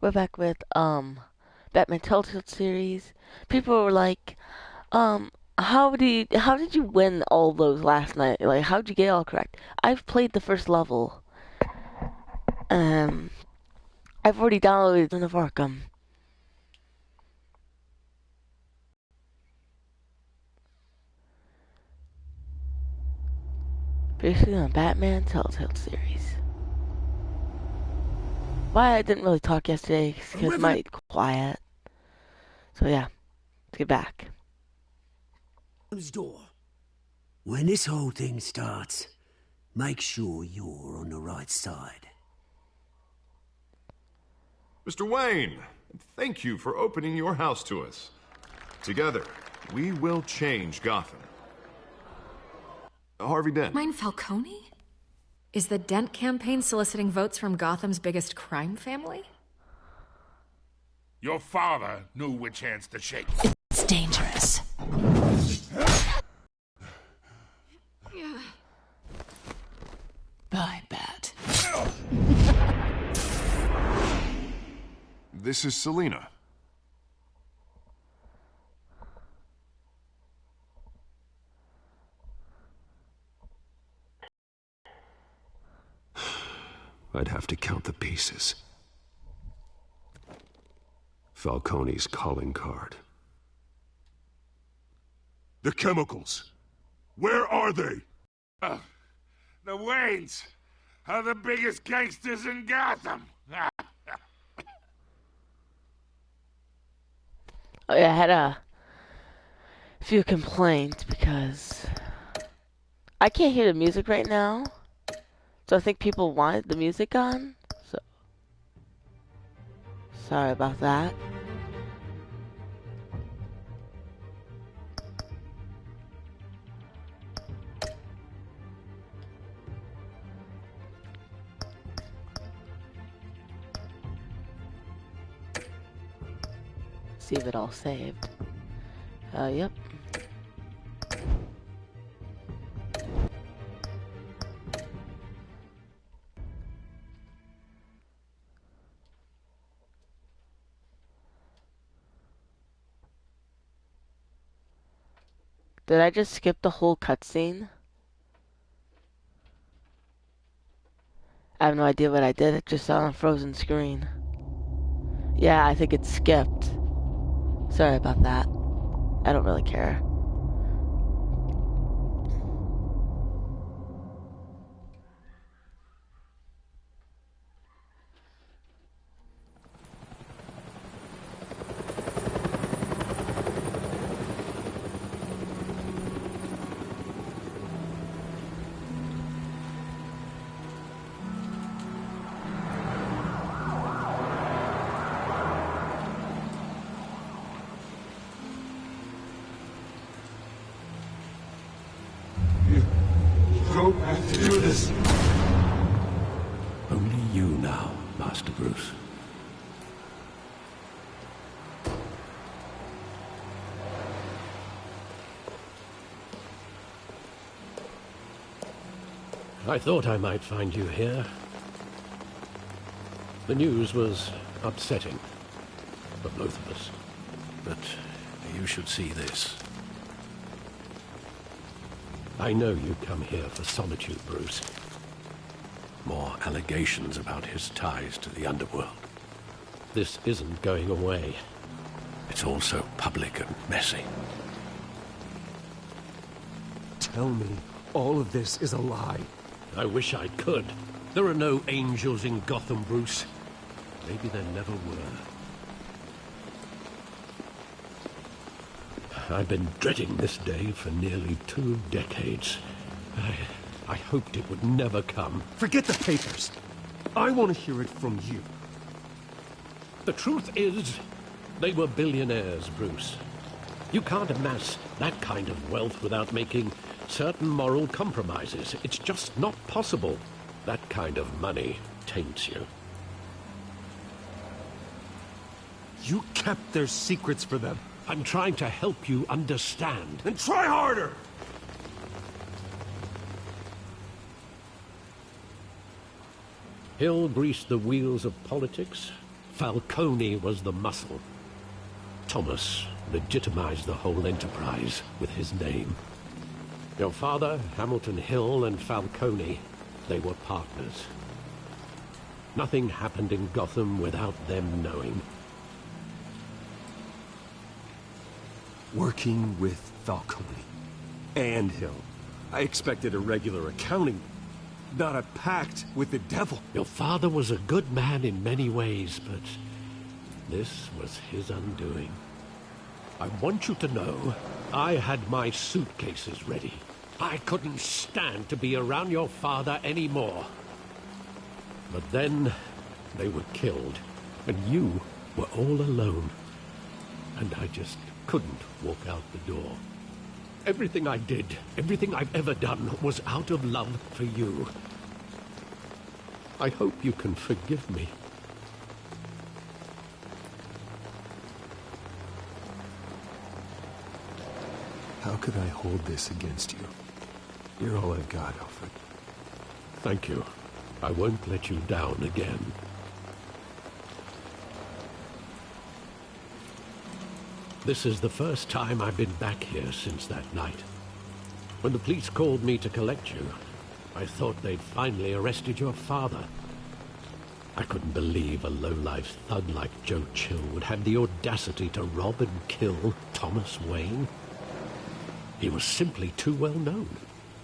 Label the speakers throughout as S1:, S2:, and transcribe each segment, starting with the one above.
S1: We're back with Batman Telltale series. People were like, how did you win all those last night? Like, how'd you get it all correct? I've played the first level. Um, I've already downloaded Son of Arkham. Basically on Batman Telltale series. Why I didn't really talk yesterday because my quiet. So yeah, let's get back.
S2: Door. When this whole thing starts, make sure you're on the right side.
S3: Mr. Wayne, thank you for opening your house to us. Together, we will change Gotham. Harvey Dent.
S4: Mine Falcone? Is the Dent campaign soliciting votes from Gotham's biggest crime family?
S5: Your father knew which hands to shake.
S4: It's dangerous. Bye, Bat.
S3: This is Selina.
S6: I'd have to count the pieces. Falcone's calling card.
S5: The chemicals. Where are they? The Waynes are the biggest gangsters in Gotham.
S1: Oh yeah, I had a few complaints because I can't hear the music right now. So I think people wanted the music on. So sorry about that. See if it all saved. Yep. Did I just skip the whole cutscene? I have no idea what I did. It just saw on a frozen screen. Yeah, I think it skipped. Sorry about that. I don't really care.
S5: Do this.
S6: Only you now, Master Bruce.
S7: I thought I might find you here. The news was upsetting for both of us. But you should see this. I know you come here for solitude, Bruce. More allegations about his ties to the underworld. This isn't going away. It's all so public and messy.
S8: Tell me all of this is a lie.
S7: I wish I could. There are no angels in Gotham, Bruce. Maybe there never were. I've been dreading this day for nearly 2 decades. I hoped it would never come.
S8: Forget the papers. I want to hear it from you.
S7: The truth is, they were billionaires, Bruce. You can't amass that kind of wealth without making certain moral compromises. It's just not possible. That kind of money taints you.
S8: You kept their secrets for them.
S7: I'm trying to help you understand.
S8: Then try harder!
S7: He'll grease the wheels of politics, Falcone was the muscle. Thomas legitimized the whole enterprise with his name. Your father, Hamilton Hill, and Falcone, they were partners. Nothing happened in Gotham without them knowing.
S8: Working with Falcone and Hill. I expected a regular accounting, not a pact with the devil.
S7: Your father was a good man in many ways, but this was his undoing. I want you to know, I had my suitcases ready. I couldn't stand to be around your father anymore. But then, they were killed, and you were all alone. And I just couldn't walk out the door. Everything I did, everything I've ever done, was out of love for you. I hope you can forgive me.
S8: How could I hold this against you? You're all I've got, Alfred.
S7: Thank you. I won't let you down again. This is the first time I've been back here since that night. When the police called me to collect you, I thought they'd finally arrested your father. I couldn't believe a low-life thug like Joe Chill would have the audacity to rob and kill Thomas Wayne. He was simply too well known.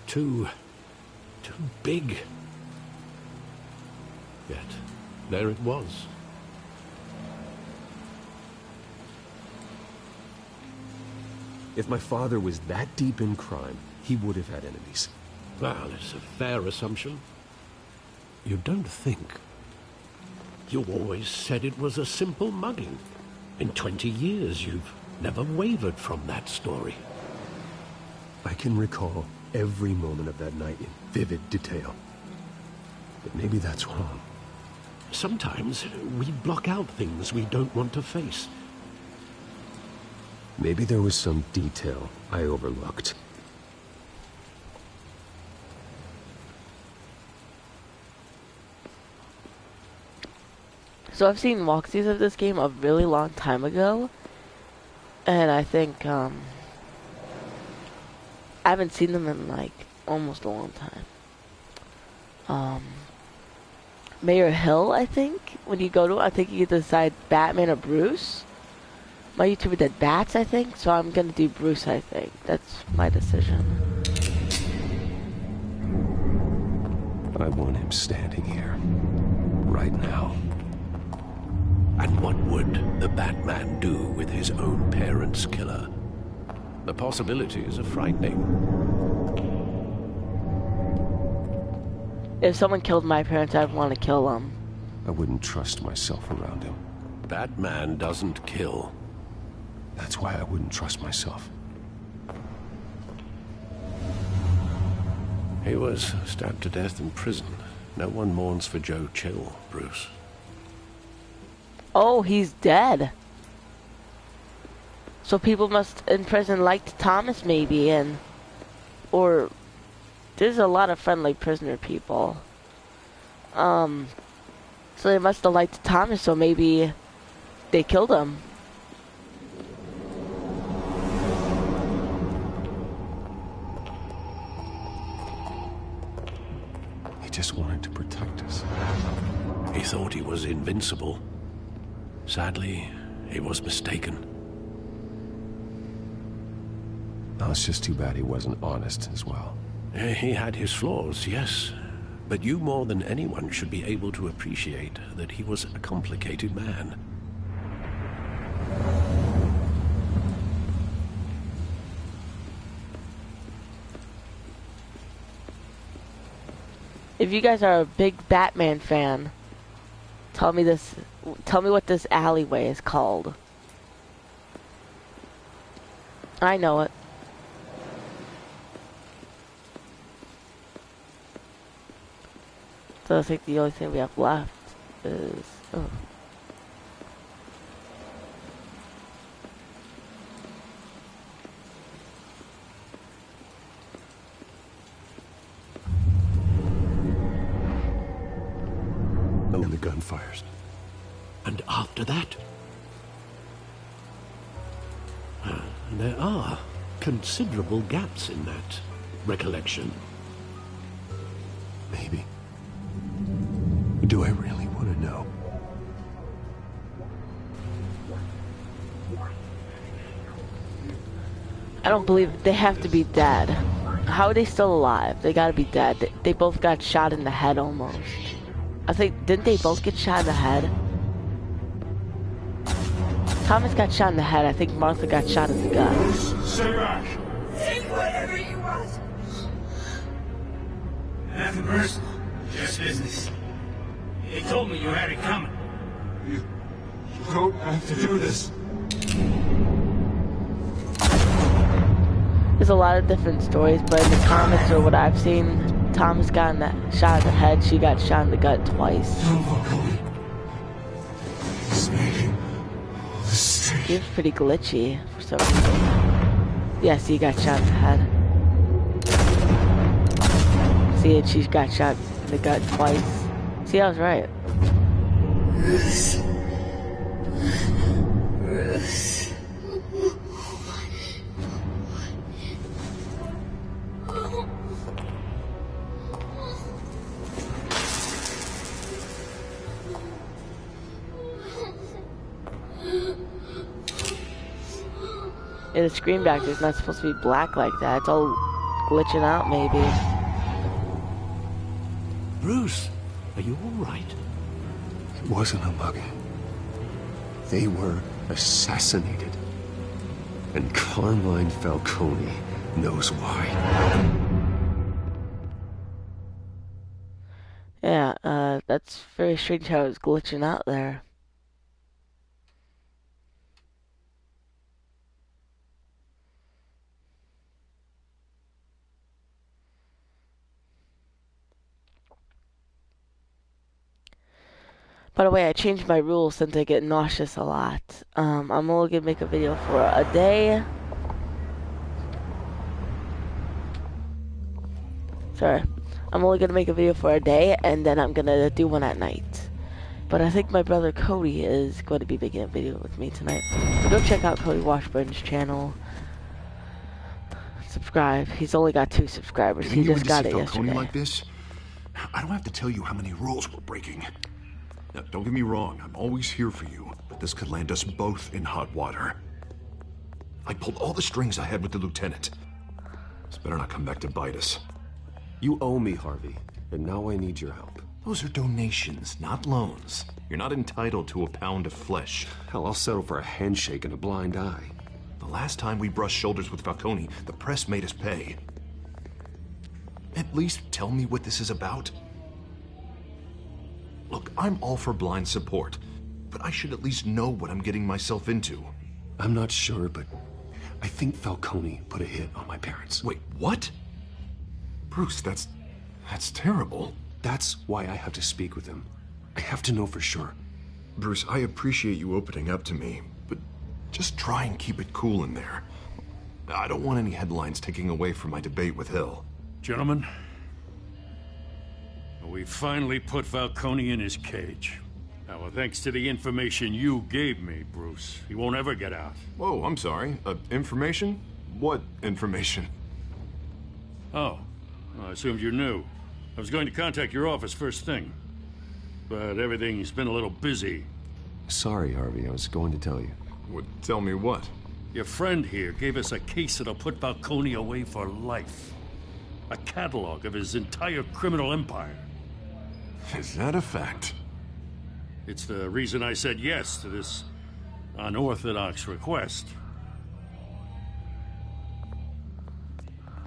S7: Too big. Yet, there it was.
S8: If my father was that deep in crime, he would have had enemies.
S7: Well, it's a fair assumption. You don't think. You always said it was a simple mugging. In 20 years, you've never wavered from that story.
S8: I can recall every moment of that night in vivid detail. But maybe that's wrong.
S7: Sometimes we block out things we don't want to face.
S8: Maybe there was some detail I overlooked.
S1: So I've seen walkthroughs of this game a really long time ago, and I think I haven't seen them in like almost a long time. Mayor Hill, I think, when you go to, I think you get to decide Batman or Bruce. My YouTuber did Bats, I think, so I'm gonna do Bruce, I think. That's my decision.
S6: I want him standing here. Right now.
S7: And what would the Batman do with his own parents' killer? The possibilities are frightening.
S1: If someone killed my parents, I'd want to kill them.
S6: I wouldn't trust myself around him.
S7: Batman doesn't kill.
S6: That's why I wouldn't trust myself.
S7: He was stabbed to death in prison. No one mourns for Joe Chill, Bruce.
S1: Oh, he's dead. So people must in prison liked Thomas maybe, or there's a lot of friendly prisoner people. So they must have liked Thomas, so maybe they killed him.
S6: He just wanted to protect us.
S7: He thought he was invincible. Sadly, he was mistaken.
S6: Oh, it's just too bad he wasn't honest as well.
S7: He had his flaws, yes. But you more than anyone should be able to appreciate that he was a complicated man.
S1: If you guys are a big Batman fan, tell me what this alleyway is called. I know it. So I think the only thing we have left is... Oh.
S6: And the gunfires.
S7: And after that? There are considerable gaps in that recollection.
S6: Maybe. Do I really want to know?
S1: I don't believe they have to be dead. How are they still alive? They gotta be dead. They both got shot in the head almost. I think, didn't they both get shot in the head? Thomas got shot in the head. I think Martha got shot in the gut.
S5: Stay back!
S9: Think whatever you want.
S10: Nothing personal, just business. They told me you had it coming.
S5: You don't have to do this.
S1: There's a lot of different stories, but in the comics or what I've seen, Thomas got shot in the head, she got shot in the gut twice. He was pretty glitchy for some reason. Yes, he got shot in the head. See it, she got shot in the gut twice. See, I was right. Yeah, the screen back there's not supposed to be black like that. It's all glitching out, maybe.
S7: Bruce, are you all right?
S6: It wasn't a mugging. They were assassinated. And Carmine Falcone knows why.
S1: Yeah, that's very strange how it was glitching out there. By the way, I changed my rules since I get nauseous a lot. I'm only gonna make a video for a day. Sorry. I'm only gonna make a video for a day, and then I'm gonna do one at night. But I think my brother Cody is going to be making a video with me tonight. So go check out Cody Washburn's channel. Subscribe. He's only got 2 subscribers. He just got it yesterday.
S3: Like this, I don't have to tell you how many rules we're breaking. Now, don't get me wrong, I'm always here for you, but this could land us both in hot water. I pulled all the strings I had with the lieutenant. This better not come back to bite us.
S6: You owe me, Harvey, and now I need your help.
S3: Those are donations, not loans. You're not entitled to a pound of flesh.
S6: Hell, I'll settle for a handshake and a blind eye.
S3: The last time we brushed shoulders with Falcone, the press made us pay. At least tell me what this is about. Look, I'm all for blind support, but I should at least know what I'm getting myself into.
S6: I'm not sure, but I think Falcone put a hit on my parents.
S3: Wait, what? Bruce, that's terrible.
S6: That's why I have to speak with him. I have to know for sure.
S3: Bruce, I appreciate you opening up to me, but just try and keep it cool in there. I don't want any headlines taking away from my debate with Hill.
S10: Gentlemen, we finally put Falcone in his cage. Now, thanks to the information you gave me, Bruce, he won't ever get out.
S3: Whoa, I'm sorry. Information? What information?
S10: Oh, I assumed you knew. I was going to contact your office first thing, but everything's been a little busy.
S6: Sorry, Harvey, I was going to tell you.
S3: Would tell me what?
S10: Your friend here gave us a case that'll put Falcone away for life. A catalog of his entire criminal empire.
S3: Is that a fact?
S10: It's the reason I said yes to this unorthodox request.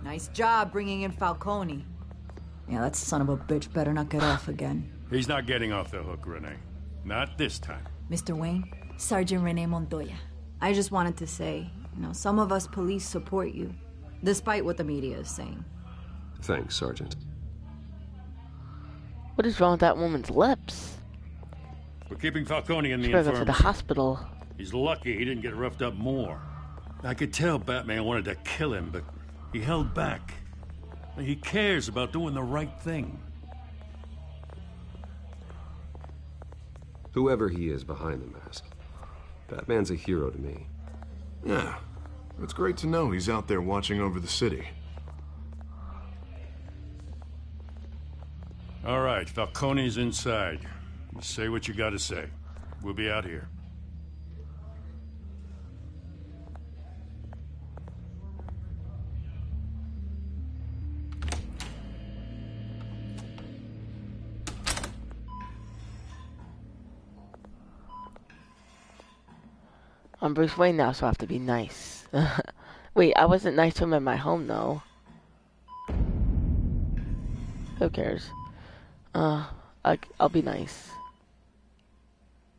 S9: Nice job bringing in Falcone. Yeah, that son of a bitch better not get off again.
S10: He's not getting off the hook, Renee. Not this time.
S11: Mr. Wayne, Sergeant Renee Montoya.
S9: I just wanted to say, some of us police support you, despite what the media is saying.
S6: Thanks, Sergeant.
S1: What is wrong with that woman's lips?
S10: We're keeping Falcone in the
S1: She's gotta go
S10: infirmary.
S1: to the hospital.
S10: He's lucky he didn't get roughed up more. I could tell Batman wanted to kill him, but he held back. He cares about doing the right thing.
S8: Whoever he is behind the mask. Batman's a hero to me.
S3: Yeah, it's great to know he's out there watching over the city.
S10: All right, Falcone's inside. Say what you gotta say. We'll be out here.
S1: I'm Bruce Wayne now, so I have to be nice. Wait, I wasn't nice to him at my home, though. Who cares? I'll be nice.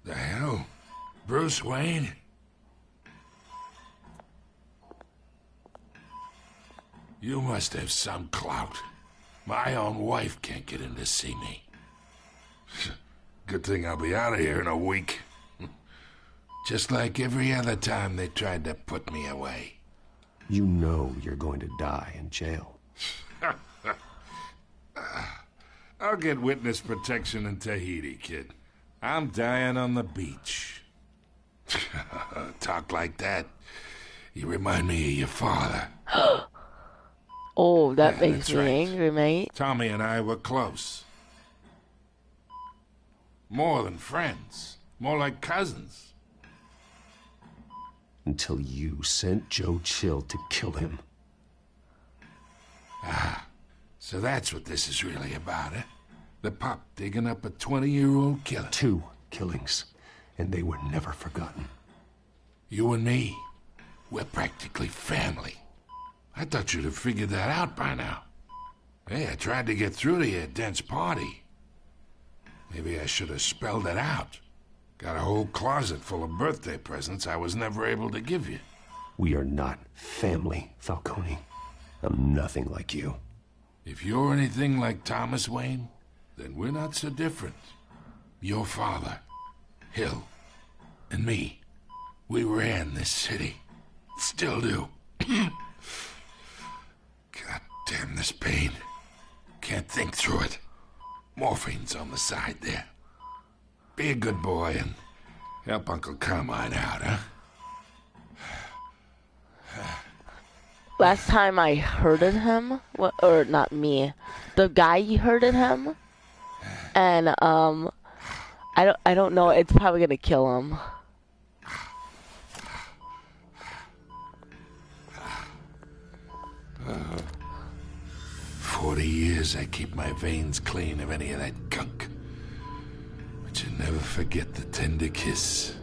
S5: The hell? Bruce Wayne? You must have some clout. My own wife can't get in to see me. Good thing I'll be out of here in a week. Just like every other time they tried to put me away.
S8: You know you're going to die in jail.
S5: I'll get witness protection in Tahiti, kid. I'm dying on the beach. Talk like that. You remind me of your father.
S1: Oh, that makes
S5: that's
S1: me
S5: right.
S1: angry, mate.
S5: Tommy and I were close. More than friends. More like cousins.
S8: Until you sent Joe Chill to kill him.
S5: Ah, so that's what this is really about, eh? The pup digging up a 20-year-old killer.
S8: 2 killings, and they were never forgotten.
S5: You and me, we're practically family. I thought you'd have figured that out by now. Hey, I tried to get through to your dense party. Maybe I should have spelled it out. Got a whole closet full of birthday presents I was never able to give you.
S8: We are not family, Falcone. I'm nothing like you.
S5: If you're anything like Thomas Wayne, then we're not so different. Your father, Hill, and me, we ran this city. Still do. God damn this pain. Can't think through it. Morphine's on the side there. Be a good boy and help Uncle Carmine out, huh?
S1: Last time I hurted him, or not me, the guy hurted him, and I don't know. It's probably gonna kill him.
S5: 40 years I keep my veins clean of any of that gunk. But you never forget the tender kiss.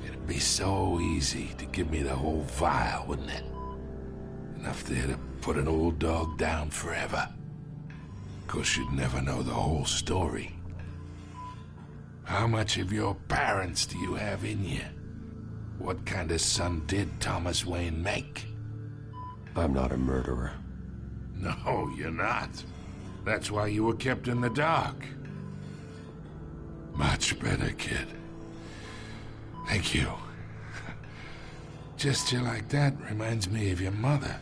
S5: It'd be so easy to give me the whole vial, wouldn't it? Enough there to put an old dog down forever. Of course, you'd never know the whole story. How much of your parents do you have in you? What kind of son did Thomas Wayne make?
S8: I'm not a murderer.
S5: No, you're not. That's why you were kept in the dark. Much better, kid. Thank you. Gesture like that reminds me of your mother.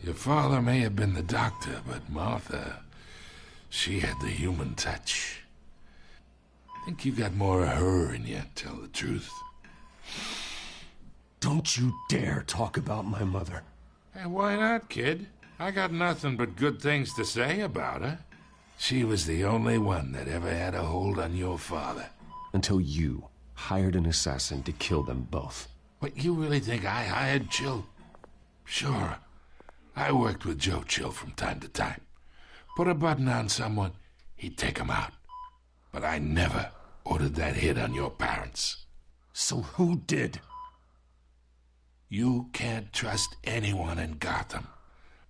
S5: Your father may have been the doctor, but Martha, she had the human touch. I think you got more of her in you, tell the truth.
S8: Don't you dare talk about my mother.
S5: Hey, why not, kid? I got nothing but good things to say about her. She was the only one that ever had a hold on your father.
S8: Until you hired an assassin to kill them both.
S5: What, you really think I hired Chill? Sure. I worked with Joe Chill from time to time. Put a button on someone, he'd take him out. But I never ordered that hit on your parents.
S8: So who did?
S5: You can't trust anyone in Gotham.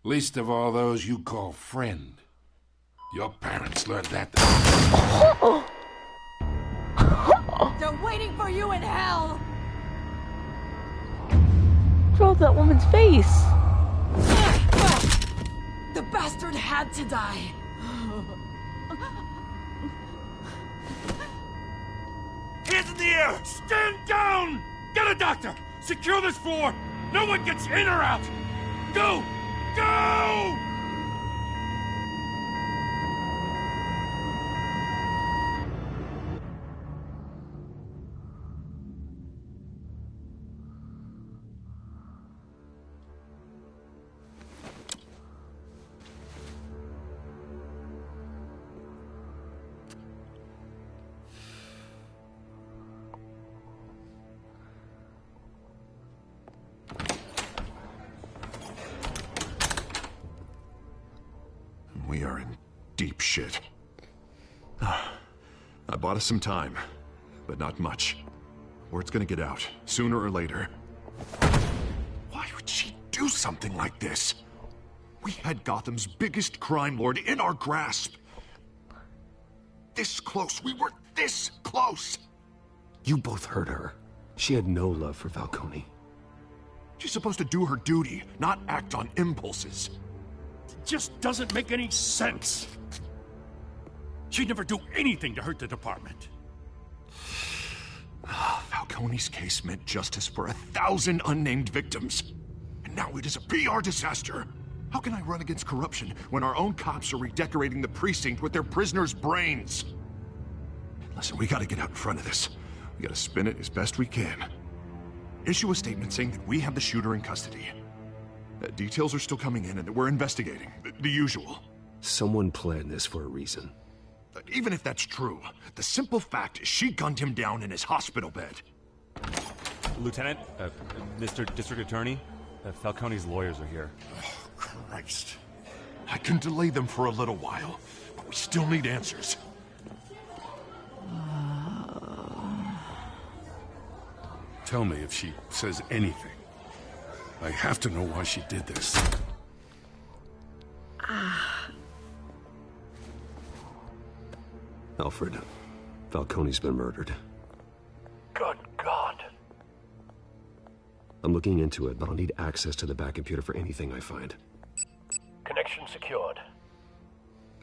S5: Least of all those you call friend. Your parents learned that.
S11: They're waiting for you in hell!
S1: Throw that woman's face.
S11: The bastard had to die.
S10: Hands in the air! Stand down! Get a doctor! Secure this floor! No one gets in or out! Go! Go!
S3: shit. I bought us some time, but not much. Word's gonna get out, sooner or later. Why would she do something like this? We had Gotham's biggest crime lord in our grasp. This close. We were this close.
S6: You both hurt her. She had no love for Falcone.
S3: She's supposed to do her duty, not act on impulses.
S10: It just doesn't make any sense. She'd never do anything to hurt the department.
S3: Falcone's case meant justice for 1,000 unnamed victims. And now it is a PR disaster. How can I run against corruption when our own cops are redecorating the precinct with their prisoners' brains? Listen, we gotta get out in front of this. We gotta spin it as best we can. Issue a statement saying that we have the shooter in custody. Details are still coming in and that we're investigating. The usual.
S6: Someone planned this for a reason.
S3: Even if that's true, the simple fact is she gunned him down in his hospital bed.
S12: Lieutenant, Mr. District Attorney, Falcone's lawyers are here.
S3: Oh, Christ. I can delay them for a little while, but we still need answers.
S5: Tell me if she says anything. I have to know why she did this.
S6: Alfred, Falcone's been murdered.
S10: Good God.
S6: I'm looking into it, but I'll need access to the back computer for anything I find.
S10: Connection secured.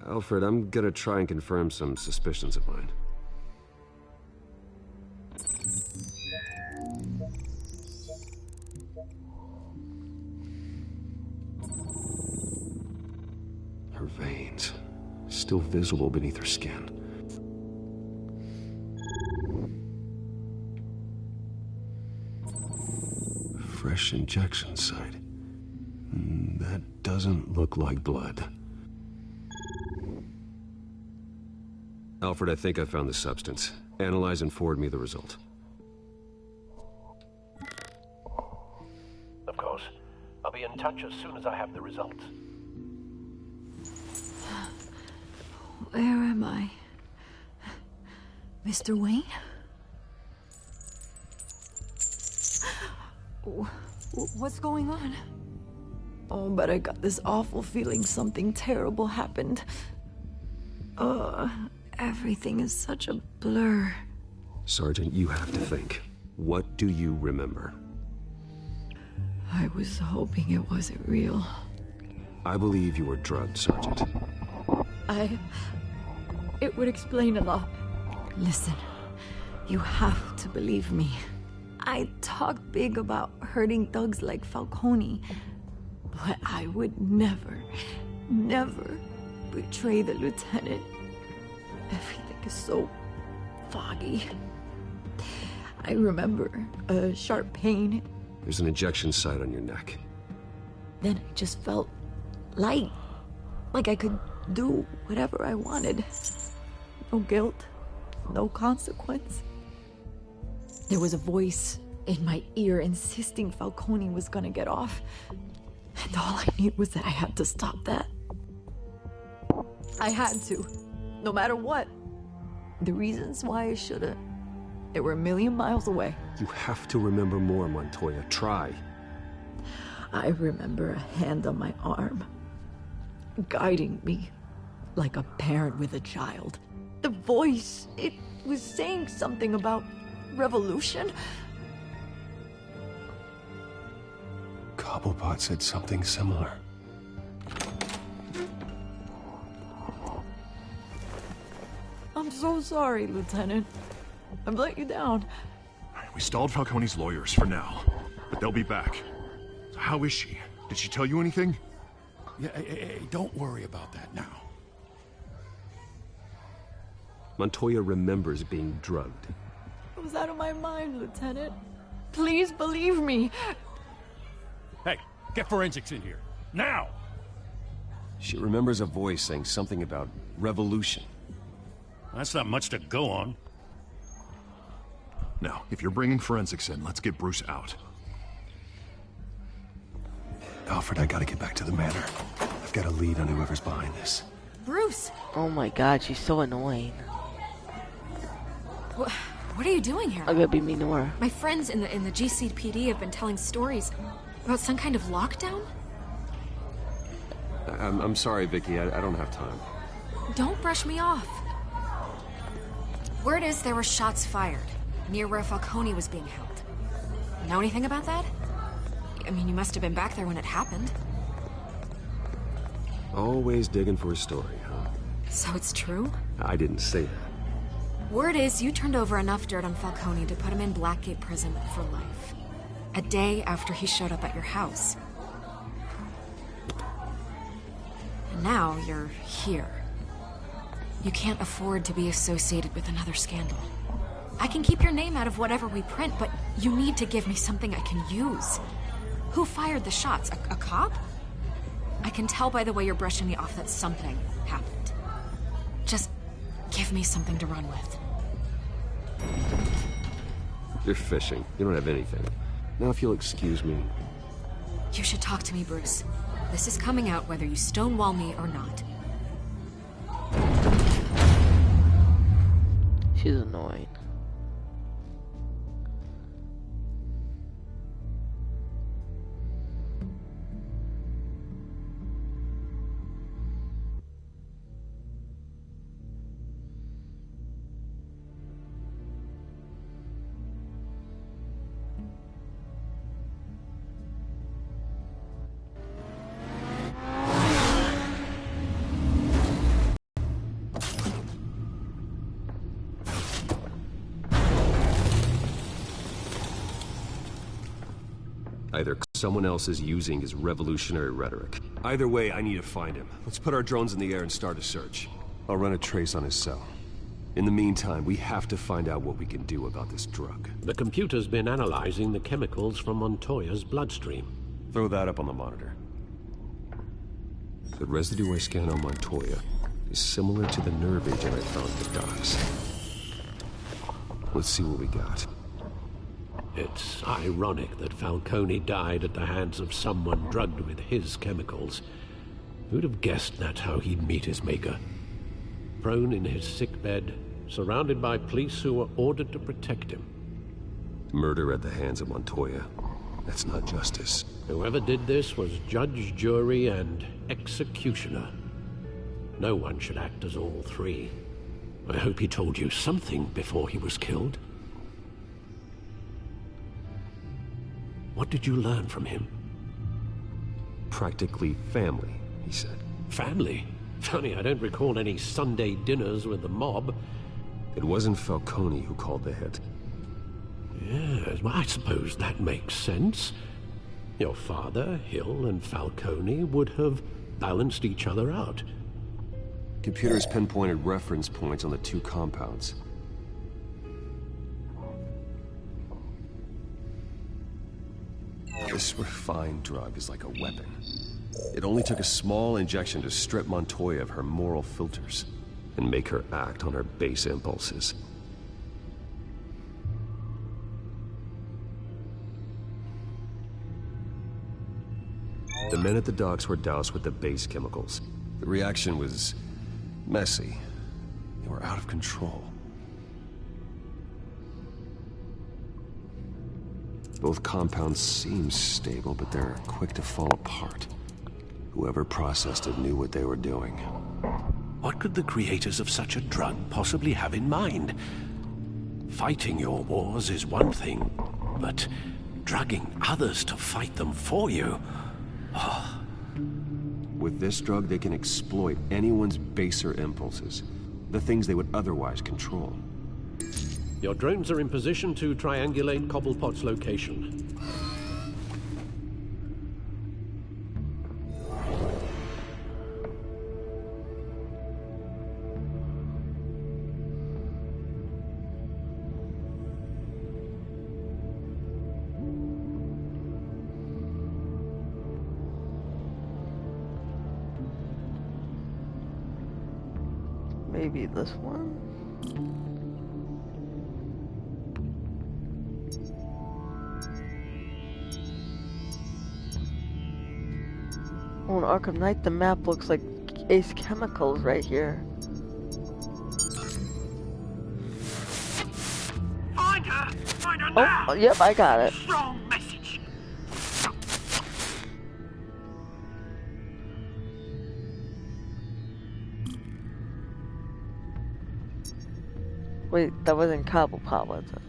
S6: Alfred, I'm gonna try and confirm some suspicions of mine. Her veins, still visible beneath her skin. Fresh injection site. That doesn't look like blood. Alfred, I think I found the substance. Analyze and forward me the result.
S10: Of course. I'll be in touch as soon as I have the results.
S9: Where am I? Mr. Wayne? What's going on? Oh, but I got this awful feeling something terrible happened. Everything is such a blur.
S6: Sergeant, you have to think. What do you remember?
S9: I was hoping it wasn't real.
S6: I believe you were drugged, Sergeant.
S9: It would explain a lot. Listen, you have to believe me. I talk big about hurting thugs like Falcone, but I would never betray the lieutenant. Everything is so foggy. I remember a sharp pain.
S6: There's an injection site on your neck.
S9: Then I just felt light, like I could do whatever I wanted. No guilt, no consequence. There was a voice in my ear insisting Falcone was gonna get off. And all I knew was that I had to stop that. I had to, no matter what. The reasons why I should've, they were a million miles away.
S6: You have to remember more, Montoya. Try.
S9: I remember a hand on my arm, guiding me like a parent with a child. The voice, it was saying something about revolution.
S6: Cobblepot said something similar.
S9: I'm so sorry, Lieutenant. I've let you down.
S3: We stalled Falcone's lawyers for now, but they'll be back. So how is she? Did she tell you anything?
S5: Yeah, hey, don't worry about that now.
S6: Montoya remembers being drugged.
S9: I was out of my mind, Lieutenant. Please believe me.
S10: Hey, get forensics in here. Now!
S6: She remembers a voice saying something about revolution.
S10: That's not much to go on.
S3: Now, if you're bringing forensics in, let's get Bruce out.
S6: Alfred, I gotta get back to the manor. I've got a lead on whoever's behind this.
S4: Bruce!
S1: Oh my god, she's so annoying.
S4: What are you doing here?
S1: I'm gonna be mean to her.
S4: My friends in the GCPD have been telling stories about some kind of lockdown?
S8: I'm sorry, Vicky. I don't have time.
S4: Don't brush me off. Word is there were shots fired near where Falcone was being held. Know anything about that? I mean, you must have been back there when it happened.
S8: Always digging for a story, huh?
S4: So it's true?
S8: I didn't say that.
S4: Word is you turned over enough dirt on Falcone to put him in Blackgate Prison for life. A day after he showed up at your house. And now you're here. You can't afford to be associated with another scandal. I can keep your name out of whatever we print, but you need to give me something I can use. Who fired the shots? A cop? I can tell by the way you're brushing me off that something happened. Just give me something to run with.
S8: You're fishing. You don't have anything. Now, if you'll excuse me.
S4: You should talk to me, Bruce. This is coming out whether you stonewall me or not.
S1: She's annoying.
S8: Either someone else is using his revolutionary rhetoric. Either way, I need to find him. Let's put our drones in the air and start a search. I'll run a trace on his cell. In the meantime, we have to find out what we can do about this drug.
S7: The computer's been analyzing the chemicals from Montoya's bloodstream.
S8: Throw that up on the monitor. The residue I scan on Montoya is similar to the nerve agent I found at the docks. Let's see what we got.
S7: It's ironic that Falcone died at the hands of someone drugged with his chemicals. Who'd have guessed that's how he'd meet his maker? Prone in his sickbed, surrounded by police who were ordered to protect him.
S8: Murder at the hands of Montoya. That's not justice.
S7: Whoever did this was judge, jury, and executioner. No one should act as all three. I hope he told you something before he was killed. What did you learn from him?
S8: Practically family, he said.
S7: Family? Funny, I don't recall any Sunday dinners with the mob.
S8: It wasn't Falcone who called the hit.
S7: Yes, well, I suppose that makes sense. Your father, Hill, and Falcone would have balanced each other out.
S8: Computers pinpointed reference points on the two compounds. This refined drug is like a weapon. It only took a small injection to strip Montoya of her moral filters and make her act on her base impulses. The men at the docks were doused with the base chemicals. The reaction was messy. They were out of control. Both compounds seem stable, but they're quick to fall apart. Whoever processed it knew what they were doing.
S7: What could the creators of such a drug possibly have in mind? Fighting your wars is one thing, but drugging others to fight them for you... Oh.
S8: With this drug, they can exploit anyone's baser impulses, the things they would otherwise control.
S7: Your drones are in position to triangulate Cobblepot's location.
S1: Maybe this one? On Arkham Knight, the map looks like Ace Chemicals right here.
S10: Find her! Find her now!
S1: Oh, yep, I got it.
S10: Strong message.
S1: Wait, that wasn't Cobblepot, was it?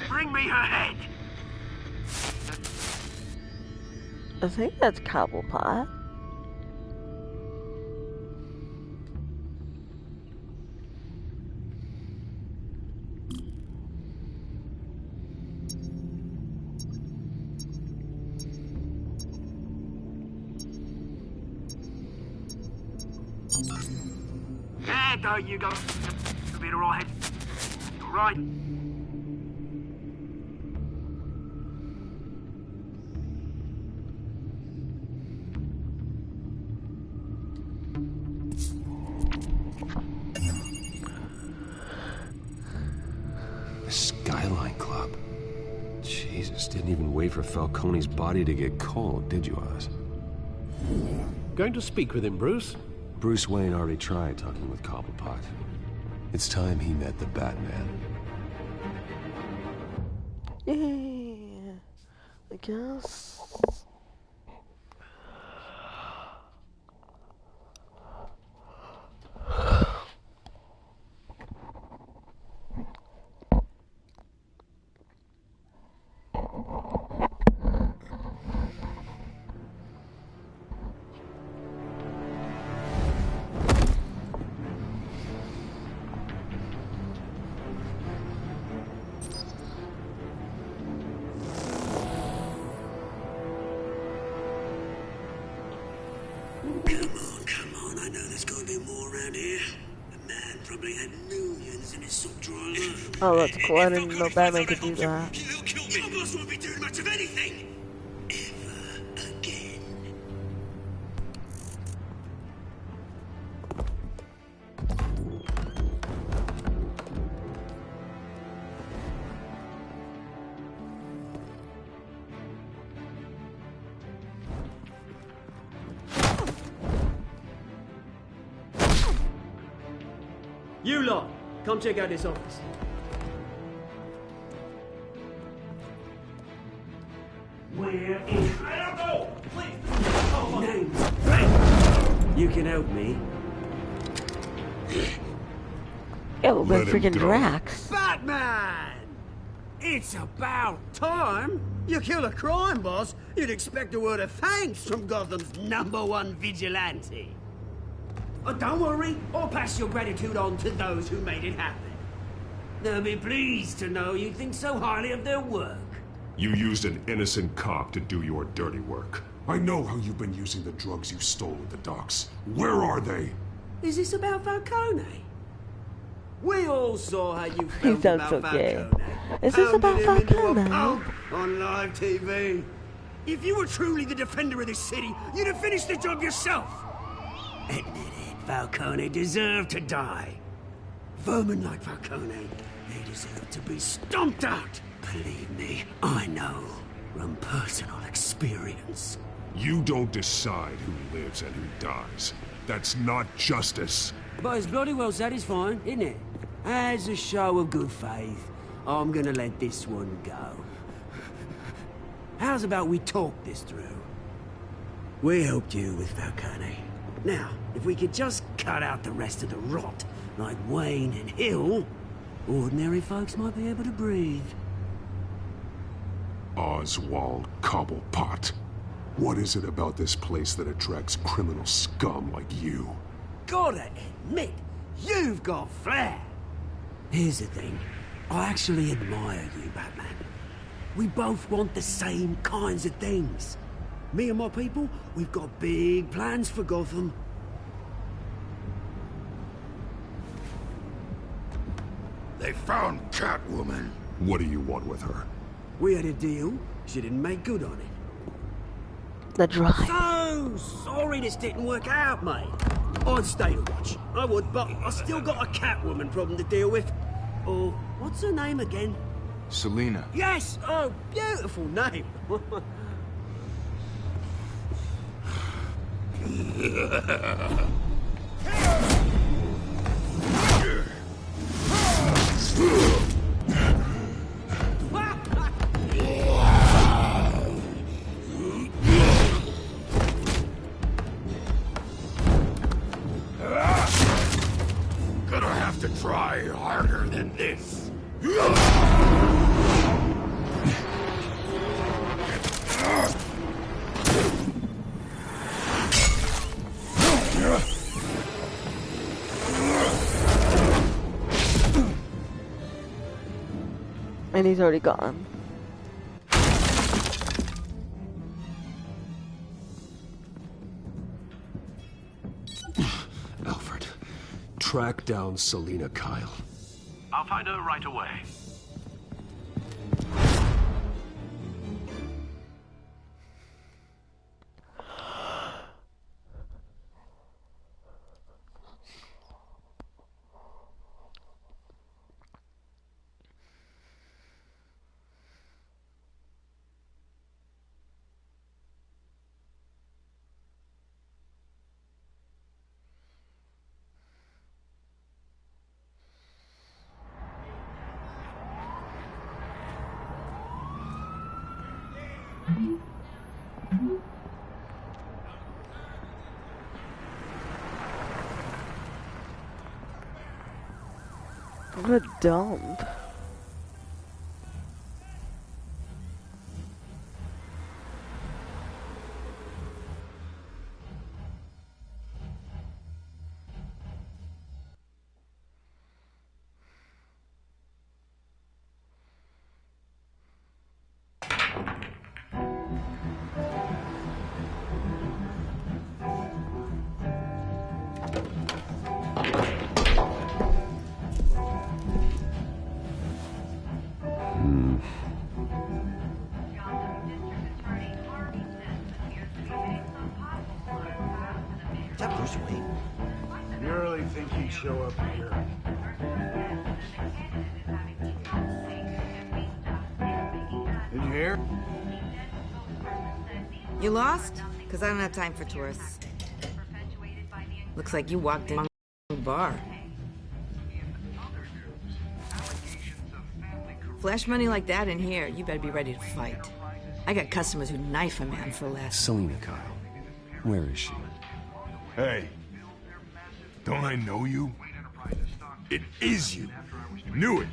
S10: Bring me her head.
S1: I think that's Cobblepot.
S10: There, don't you go. You'll be alright. Alright.
S8: The Skyline Club. Jesus, didn't even wait for Falcone's body to get cold, did you, Oz?
S7: Going to speak with him, Bruce?
S8: Bruce Wayne already tried talking with Cobblepot. It's time he met the Batman.
S1: Yeah, I guess.
S2: Come on, I know there's gotta be more around here. The man probably had millions in his sock drawer.
S1: Oh, that's cool. I didn't know Batman could do that.
S2: He'll kill me. Your boss won't be doing much of anything. Ever again.
S13: You lot, come check out this office.
S2: Where is... I don't know! Please! Names. You can help me.
S1: Yeah, well,
S3: Let him
S1: freaking
S3: go.
S1: Drax.
S14: Batman! It's about time. You kill a crime boss, you'd expect a word of thanks from Gotham's #1 vigilante. Oh, don't worry, I'll pass your gratitude on to those who made it happen. They'll be pleased to know you think so highly of their work.
S3: You used an innocent cop to do your dirty work.
S6: I know how you've been using the drugs you stole at the docks. Where are they?
S14: Is this about Falcone? We all saw how you felt
S1: sounds
S14: about
S1: so gay.
S14: Falcone.
S1: Is this about
S14: Pounded him into a
S1: Falcone?
S14: pulp on live TV. If you were truly the defender of this city, you'd have finished the job yourself. Admit it, Falcone deserved to die. Vermin like Falcone, they deserve to be stomped out. Believe me, I know from personal experience.
S3: You don't decide who lives and who dies. That's not justice.
S14: But it's bloody well satisfying, isn't it? As a show of good faith, I'm gonna let this one go. How's about we talk this through? We helped you with Falcone. Now, if we could just cut out the rest of the rot, like Wayne and Hill, ordinary folks might be able to breathe.
S6: Oswald Cobblepot. What is it about this place that attracts criminal scum like you?
S14: Gotta admit, you've got flair. Here's the thing. I actually admire you, Batman. We both want the same kinds of things. Me and my people, we've got big plans for Gotham.
S5: They found Catwoman.
S6: What do you want with her?
S14: We had a deal. She didn't make good on it.
S1: The drive.
S14: So sorry this didn't work out, mate. I'd stay to watch. I would, but I still got a Catwoman problem to deal with. Oh, what's her name again?
S15: Selina.
S14: Yes! Oh, beautiful name.
S5: Gonna have to try harder than this.
S1: And he's already gone.
S8: Alfred, track down Selina Kyle.
S10: I'll find her right away.
S1: What a dump.
S16: You really think he'd show up here? Did you hear?
S17: You lost? Because I don't have time for tourists. Looks like you walked in the bar. Flash money like that in here, you better be ready to fight. I got customers who knife a man for less.
S8: Selina Kyle. Where is she?
S6: Hey, don't I know you?
S5: It is you. Knew it.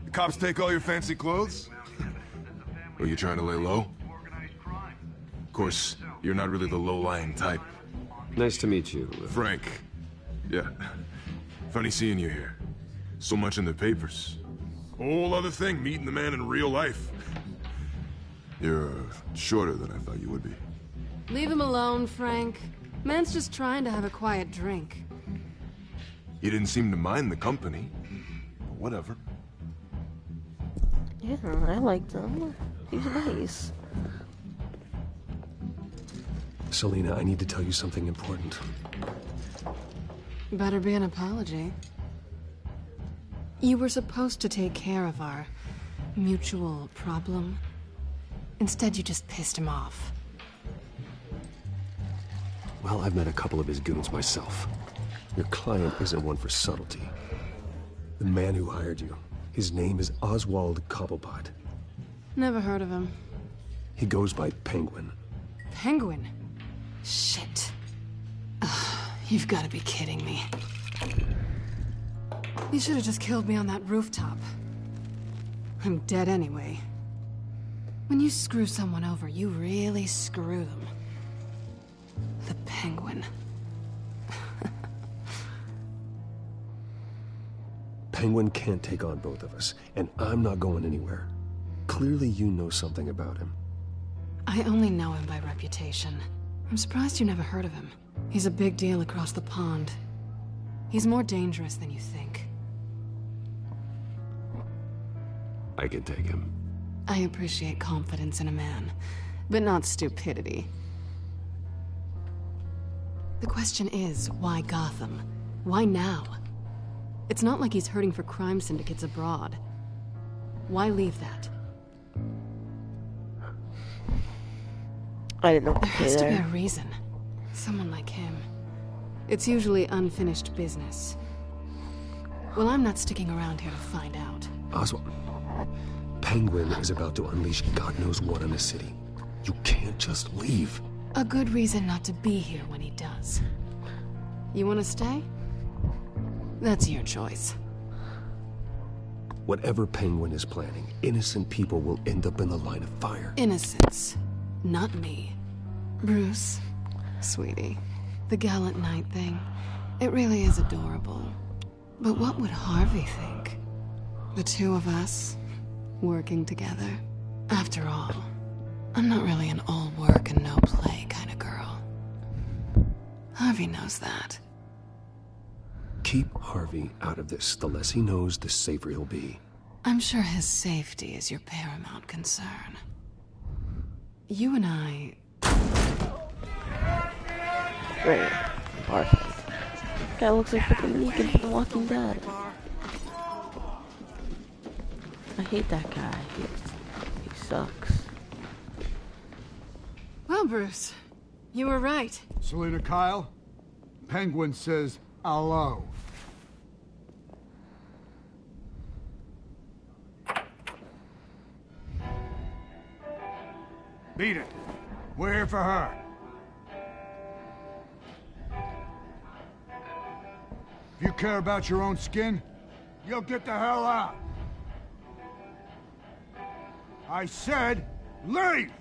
S6: The cops take all your fancy clothes?
S5: Are you trying to lay low? Of course, you're not really the low-lying type.
S8: Nice to meet you.
S5: Frank. Yeah. Funny seeing you here. So much in the papers. Whole other thing, meeting the man in real life. You're shorter than I thought you would be.
S18: Leave him alone, Frank. Man's just trying to have a quiet drink.
S5: You didn't seem to mind the company. But whatever.
S1: Yeah, I liked him. He's nice.
S8: Selina, I need to tell you something important.
S18: Better be an apology. You were supposed to take care of our mutual problem. Instead, you just pissed him off.
S8: Well, I've met a couple of his goons myself. Your client isn't one for subtlety. The man who hired you, his name is Oswald Cobblepot.
S18: Never heard of him.
S8: He goes by Penguin.
S18: Penguin? Shit. Ugh, you've got to be kidding me. You should have just killed me on that rooftop. I'm dead anyway. When you screw someone over, you really screw them. The Penguin.
S8: Penguin can't take on both of us, and I'm not going anywhere. Clearly you know something about him.
S18: I only know him by reputation. I'm surprised you never heard of him. He's a big deal across the pond. He's more dangerous than you think.
S8: I can take him.
S18: I appreciate confidence in a man, but not stupidity. The question is, why Gotham? Why now? It's not like he's hurting for crime syndicates abroad. Why leave that?
S1: I didn't know.
S18: There has to be a reason. Someone like him. It's usually unfinished business. Well, I'm not sticking around here to find out.
S8: Oswald, Penguin is about to unleash God knows what on the city. You can't just leave.
S18: A good reason not to be here when he does. You want to stay? That's your choice.
S8: Whatever Penguin is planning, innocent people will end up in the line of fire.
S18: Innocence. Not me. Bruce, sweetie, the gallant knight thing, it really is adorable. But what would Harvey think? The two of us, working together? After all, I'm not really an all work and no play kind of girl. Harvey knows that.
S8: Keep Harvey out of this. The less he knows, the safer he'll be.
S18: I'm sure his safety is your paramount concern. You and I...
S1: Great. Perfect. Guy looks like freaking Negan from The Walking Dead. I hate that guy. He sucks.
S18: Well, Bruce, you were right.
S16: Selina Kyle, Penguin says hello. Beat it. We're here for her. If you care about your own skin, you'll get the hell out. I said, leave!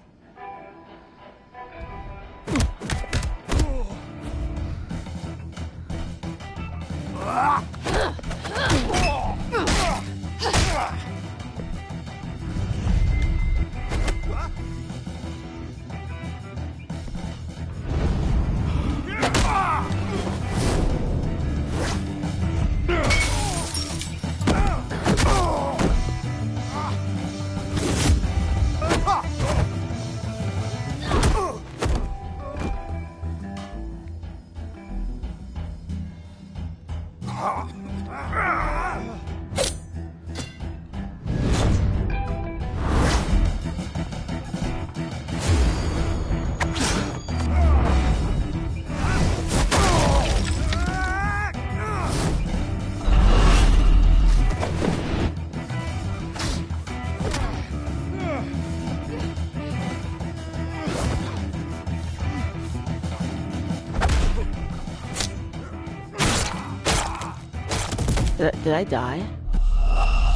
S1: Did I die?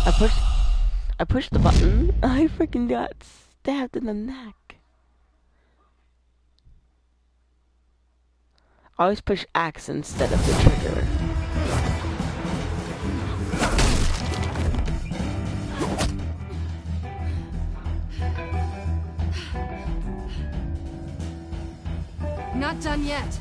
S1: I pushed the button. I freaking got stabbed in the neck. I always push X instead of the trigger.
S18: Not done yet.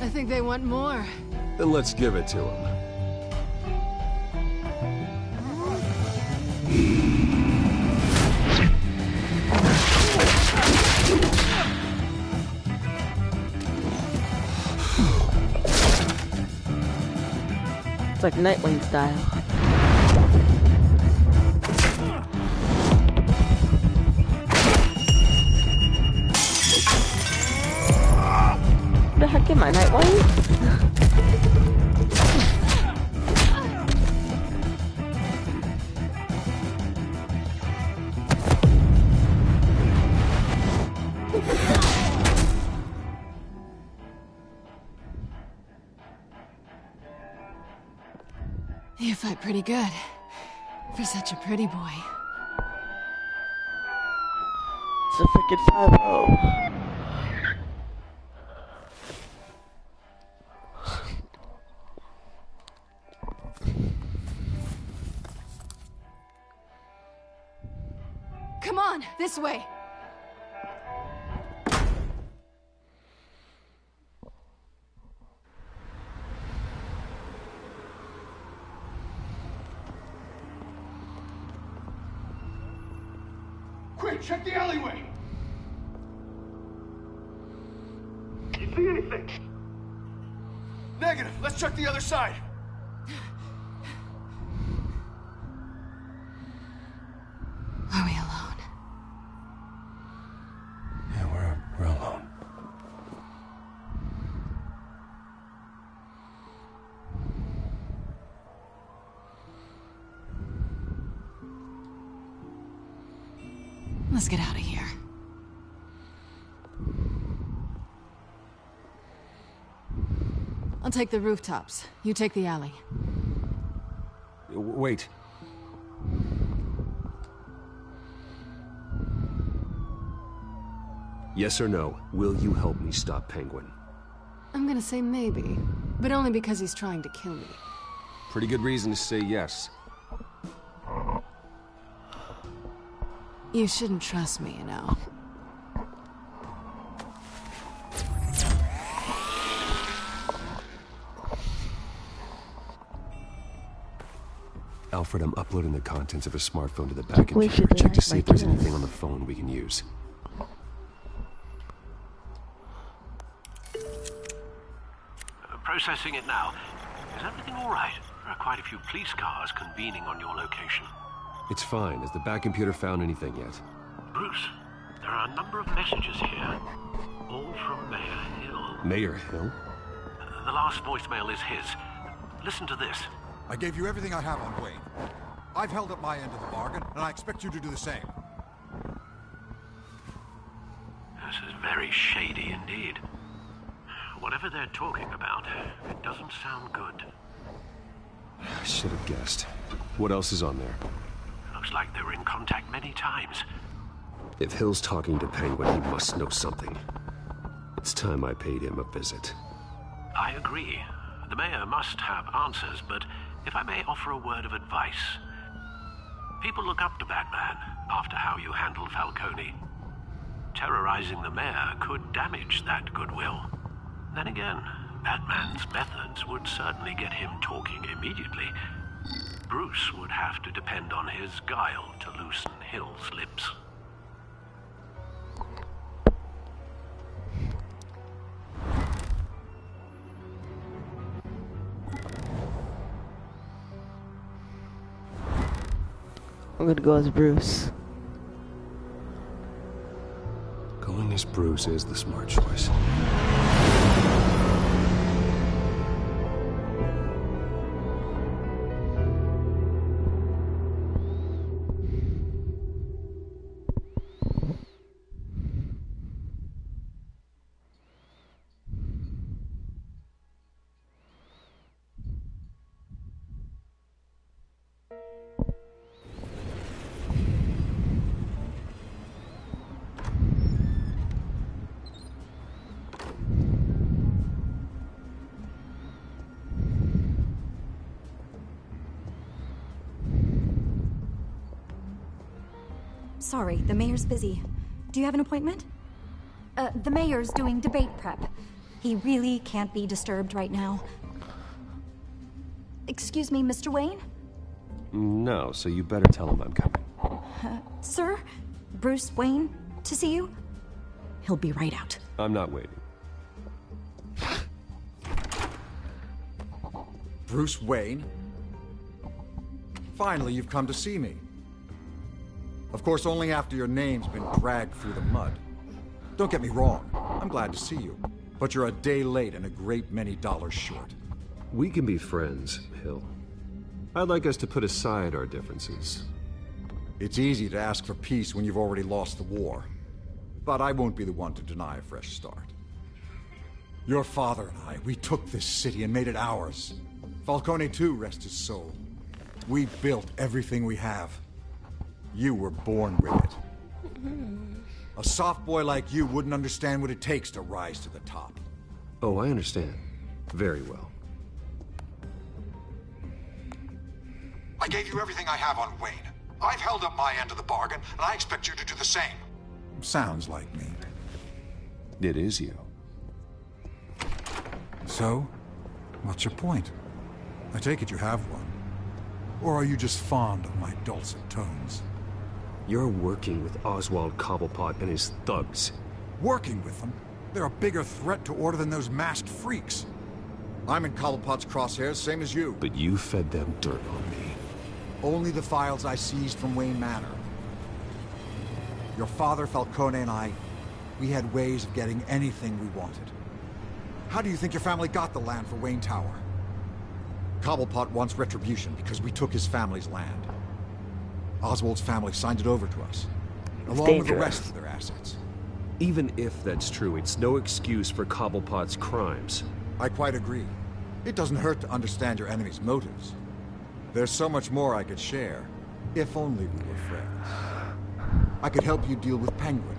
S18: I think they want more.
S8: Then let's give it to him.
S1: It's like Nightwing style. The heck am I, Nightwing?
S18: You fight pretty good. For such a pretty boy.
S1: the freaking 5-0.
S18: Come on, this way.
S16: Quick, check the alleyway!
S10: You see anything?
S16: Negative. Let's check the other side.
S18: Are we alone?
S8: Yeah, we're alone.
S18: Let's get out of here. I'll take the rooftops. You take the alley.
S8: Wait. Yes or no, will you help me stop Penguin?
S18: I'm gonna say maybe, but only because he's trying to kill me.
S8: Pretty good reason to say yes.
S18: You shouldn't trust me, you know.
S8: Alfred, I'm uploading the contents of a smartphone to the back computer. Check to see if there's anything on the phone we can use.
S7: Processing it now. Is everything all right? There are quite a few police cars convening on your location.
S8: It's fine. Has the back computer found anything yet?
S7: Bruce, there are a number of messages here, all from Mayor Hill.
S8: Mayor Hill?
S7: The last voicemail is his. Listen to this.
S15: I gave you everything I have on Wayne. I've held up my end of the bargain, and I expect you to do the same.
S7: This is very shady indeed. Whatever they're talking about, it doesn't sound good.
S8: I should have guessed. What else is on there?
S7: Looks like they were in contact many times.
S8: If Hill's talking to Penguin, he must know something. It's time I paid him a visit.
S7: I agree. The mayor must have answers, but if I may offer a word of advice. People look up to Batman after how you handled Falcone. Terrorizing the mayor could damage that goodwill. Then again, Batman's methods would certainly get him talking immediately. Bruce would have to depend on his guile to loosen Hill's lips.
S1: I'm gonna go as Bruce.
S8: Going as Bruce is the smart choice.
S19: Sorry, the mayor's busy. Do you have an appointment? The mayor's doing debate prep. He really can't be disturbed right now. Excuse me, Mr. Wayne?
S8: No, so you better tell him I'm coming.
S19: Sir? Bruce Wayne to see you? He'll be right out.
S8: I'm not waiting.
S15: Bruce Wayne? Finally, you've come to see me. Of course, only after your name's been dragged through the mud. Don't get me wrong, I'm glad to see you. But you're a day late and a great many dollars short.
S8: We can be friends, Hill. I'd like us to put aside our differences.
S15: It's easy to ask for peace when you've already lost the war. But I won't be the one to deny a fresh start. Your father and I, we took this city and made it ours. Falcone too, rest his soul. We built everything we have. You were born with it. A soft boy like you wouldn't understand what it takes to rise to the top.
S8: Oh, I understand. Very well.
S15: I gave you everything I have on Wayne. I've held up my end of the bargain, and I expect you to do the same. Sounds like me.
S8: It is you.
S15: So, what's your point? I take it you have one. Or are you just fond of my dulcet tones?
S8: You're working with Oswald Cobblepot and his thugs.
S15: Working with them? They're a bigger threat to order than those masked freaks. I'm in Cobblepot's crosshairs, same as you.
S8: But you fed them dirt on me.
S15: Only the files I seized from Wayne Manor. Your father, Falcone, and I, we had ways of getting anything we wanted. How do you think your family got the land for Wayne Tower? Cobblepot wants retribution because we took his family's land. Oswald's family signed it over to us, along with the rest of their assets.
S8: Even if that's true, it's no excuse for Cobblepot's crimes.
S15: I quite agree. It doesn't hurt to understand your enemy's motives. There's so much more I could share, if only we were friends. I could help you deal with Penguin,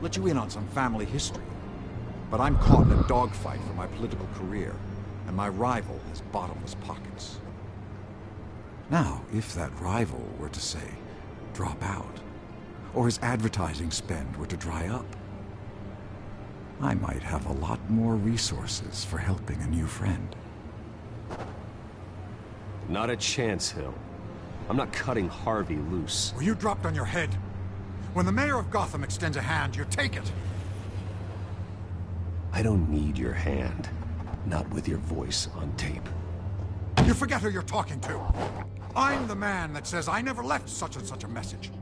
S15: let you in on some family history. But I'm caught in a dogfight for my political career, and my rival has bottomless pockets. Now, if that rival were to say, drop out, or his advertising spend were to dry up, I might have a lot more resources for helping a new friend.
S8: Not a chance, Hill. I'm not cutting Harvey loose.
S15: Were you dropped on your head? When the mayor of Gotham extends a hand, you take it.
S8: I don't need your hand. Not with your voice on tape.
S15: You forget who you're talking to. I'm the man that says I never left such and such a message.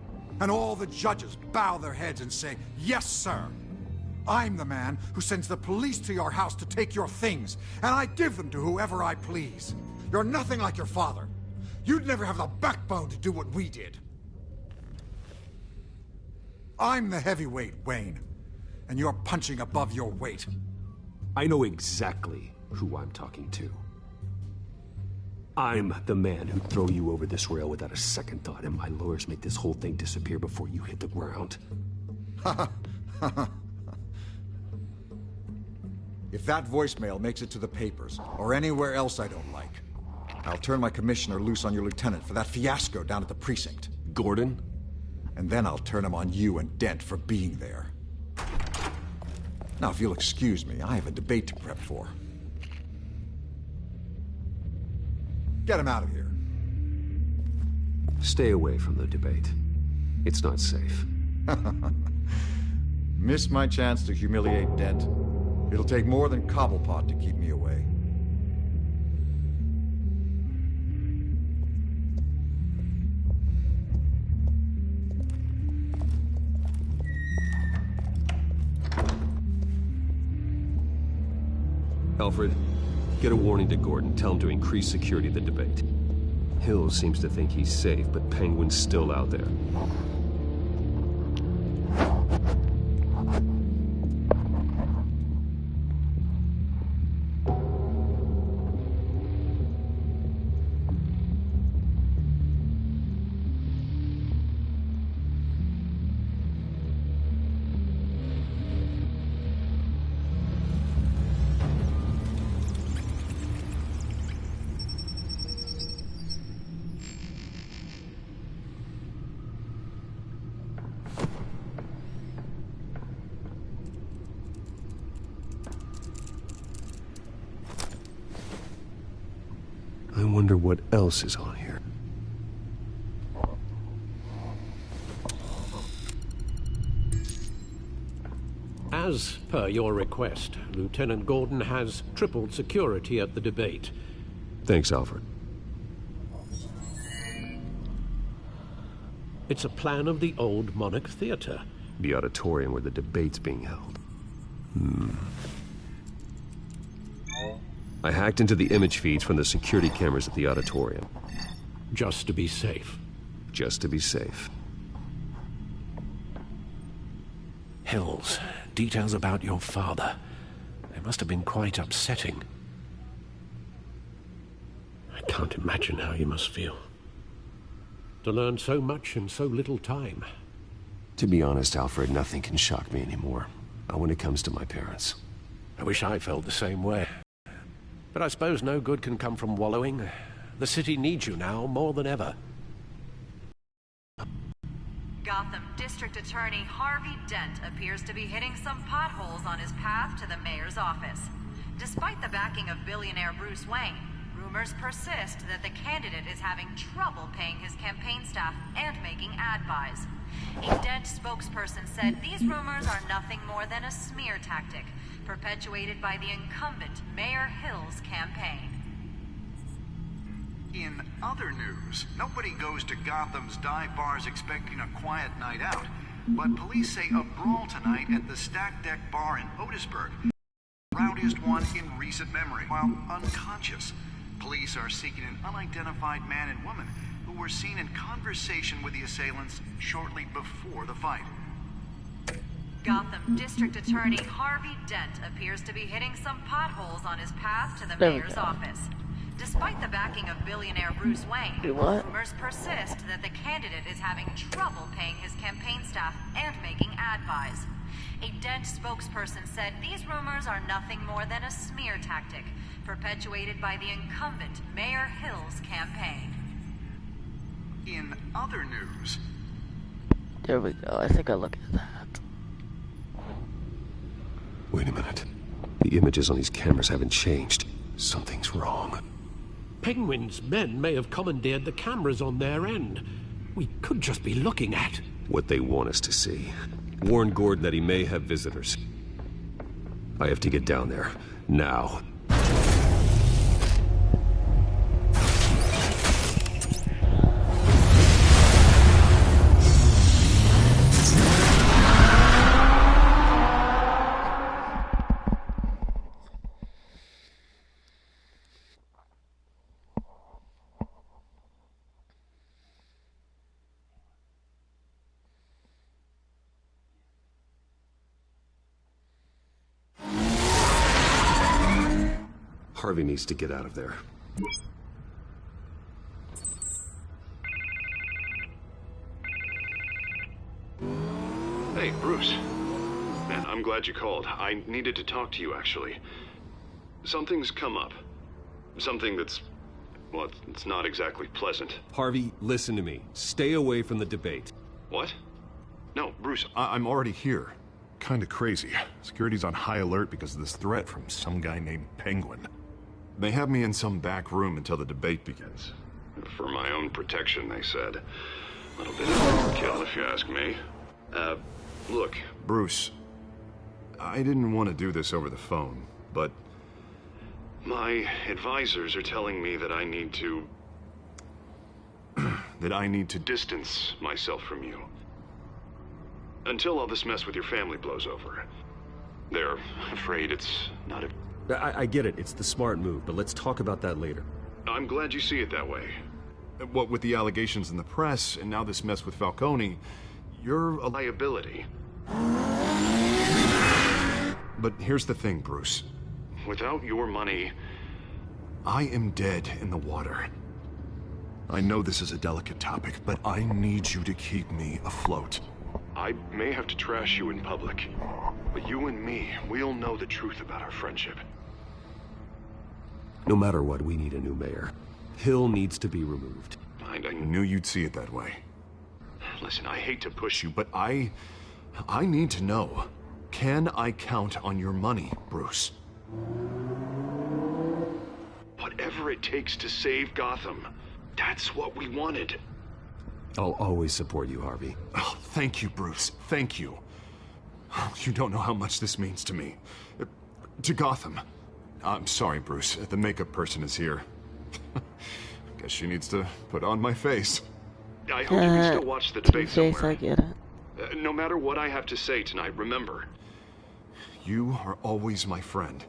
S15: And all the judges bow their heads and say, yes, sir. I'm the man who sends the police to your house to take your things, and I give them to whoever I please. You're nothing like your father. You'd never have the backbone to do what we did. I'm the heavyweight, Wayne, and you're punching above your weight.
S8: I know exactly who I'm talking to. I'm the man who'd throw you over this rail without a second thought, and my lawyers make this whole thing disappear before you hit the ground.
S15: If that voicemail makes it to the papers, or anywhere else I don't like, I'll turn my commissioner loose on your lieutenant for that fiasco down at the precinct.
S8: Gordon?
S15: And then I'll turn him on you and Dent for being there. Now, if you'll excuse me, I have a debate to prep for. Get him out of here.
S8: Stay away from the debate. It's not safe.
S15: Missed my chance to humiliate Dent. It'll take more than Cobblepot to keep me away.
S8: Alfred, get a warning to Gordon. Tell him to increase security of the debate. Hill seems to think he's safe, but Penguin's still out there. I wonder what else is on here.
S7: As per your request, Lieutenant Gordon has tripled security at the debate.
S8: Thanks, Alfred.
S7: It's a plan of the old Monarch Theater.
S8: The auditorium where the debate's being held. I hacked into the image feeds from the security cameras at the auditorium.
S7: Just to be safe.
S8: Just to be safe.
S7: Hills, details about your father. They must have been quite upsetting. I can't imagine how you must feel. To learn so much in so little time.
S8: To be honest, Alfred, nothing can shock me anymore. Not when it comes to my parents.
S7: I wish I felt the same way. But I suppose no good can come from wallowing. The city needs you now more than ever.
S20: Gotham District Attorney Harvey Dent appears to be hitting some potholes on his path to the mayor's office. Despite the backing of billionaire Bruce Wayne, rumors persist that the candidate is having trouble paying his campaign staff and making ad buys. A Dent spokesperson said these rumors are nothing more than a smear tactic, perpetuated by the incumbent Mayor Hill's campaign.
S21: In other news, nobody goes to Gotham's dive bars expecting a quiet night out, but police say a brawl tonight at the Stack Deck Bar in Otisburg, the rowdiest one in recent memory, while unconscious. Police are seeking an unidentified man and woman who were seen in conversation with the assailants shortly before the fight.
S20: Gotham District Attorney Harvey Dent appears to be hitting some potholes on his path to the
S1: There we
S20: mayor's
S1: go.
S20: office. Despite the backing of billionaire Bruce Wayne,
S1: Wait, what?
S20: rumors persist that the candidate is having trouble paying his campaign staff and making ad buys. A Dent spokesperson said these rumors are nothing more than a smear tactic, perpetuated by the incumbent Mayor Hill's campaign.
S21: In other news,
S1: There we go. I think I look at that.
S8: Wait a minute. The images on these cameras haven't changed. Something's wrong.
S7: Penguin's men may have commandeered the cameras on their end. We could just be looking at
S8: What they want us to see. Warn Gordon that he may have visitors. I have to get down there. Now. Harvey needs to get out of there.
S22: Hey, Bruce. Man, I'm glad you called. I needed to talk to you, actually. Something's come up. Something that's... well, it's not exactly pleasant.
S8: Harvey, listen to me. Stay away from the debate.
S22: What? No, Bruce,
S3: I'm already here. Kinda crazy. Security's on high alert because of this threat from some guy named Penguin. They have me in some back room until the debate begins.
S22: For my own protection, they said. A little bit of overkill, if you ask me. Look.
S3: Bruce, I didn't want to do this over the phone, but...
S22: my advisors are telling me that I need to...
S3: that I need to
S22: distance myself from you. Until all this mess with your family blows over. They're afraid it's not a...
S8: I get it. It's the smart move, but let's talk about that later.
S22: I'm glad you see it that way.
S3: What with the allegations in the press, and now this mess with Falcone, you're a
S22: liability.
S3: But here's the thing, Bruce.
S22: Without your money...
S3: I am dead in the water. I know this is a delicate topic, but I need you to keep me afloat.
S22: I may have to trash you in public, but you and me, we'll know the truth about our friendship.
S8: No matter what, we need a new mayor. Hill needs to be removed.
S3: I knew you'd see it that way.
S22: Listen, I hate to push you,
S3: But I need to know. Can I count on your money, Bruce?
S22: whatever it takes to save Gotham. That's what we wanted.
S8: I'll always support you, Harvey.
S3: Oh, thank you, Bruce. Thank you. You don't know how much this means to me. To Gotham. I'm sorry, Bruce. The makeup person is here. Guess she needs to put on my face.
S22: I hope you can still watch the debate somewhere.
S1: I get it.
S22: No matter what I have to say tonight, remember.
S3: You are always my friend.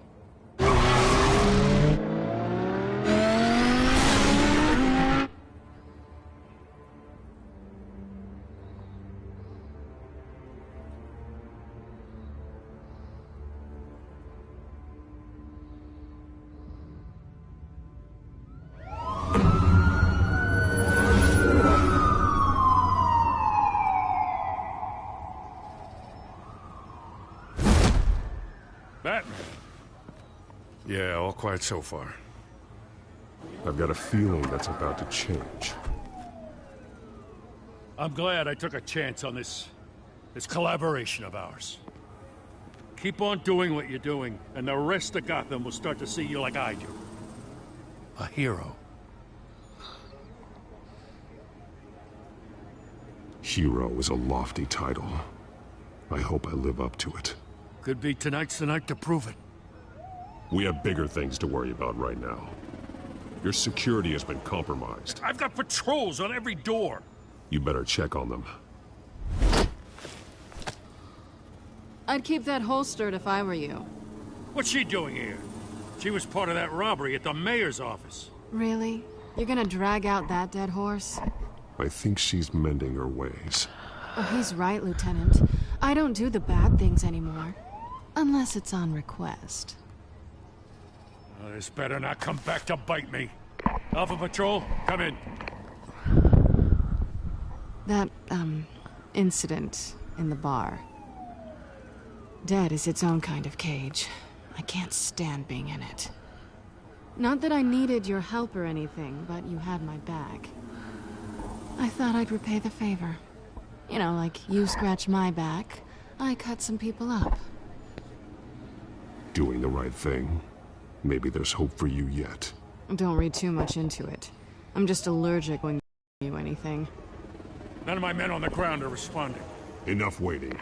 S10: Batman. Yeah, all quiet so far.
S6: I've got a feeling that's about to change.
S10: I'm glad I took a chance on this collaboration of ours. Keep on doing what you're doing, and the rest of Gotham will start to see you like I do. A hero.
S6: Hero is a lofty title. I hope I live up to it.
S10: Could be tonight's the night to prove it.
S6: We have bigger things to worry about right now. Your security has been compromised.
S10: I've got patrols on every door.
S6: You better check on them.
S18: I'd keep that holstered if I were you.
S10: What's she doing here? She was part of that robbery at the mayor's office.
S18: Really? You're gonna drag out that dead horse?
S6: I think she's mending her ways.
S18: Oh, he's right, Lieutenant. I don't do the bad things anymore. Unless it's on request.
S10: This better not come back to bite me. Alpha Patrol, come in.
S18: That, incident in the bar. Dead is its own kind of cage. I can't stand being in it. Not that I needed your help or anything, but you had my back. I thought I'd repay the favor. You know, like you scratch my back, I cut some people up.
S6: Doing the right thing. Maybe there's hope for you yet.
S18: Don't read too much into it. I'm just allergic when you anything.
S10: None of my men on the ground are responding.
S6: Enough waiting.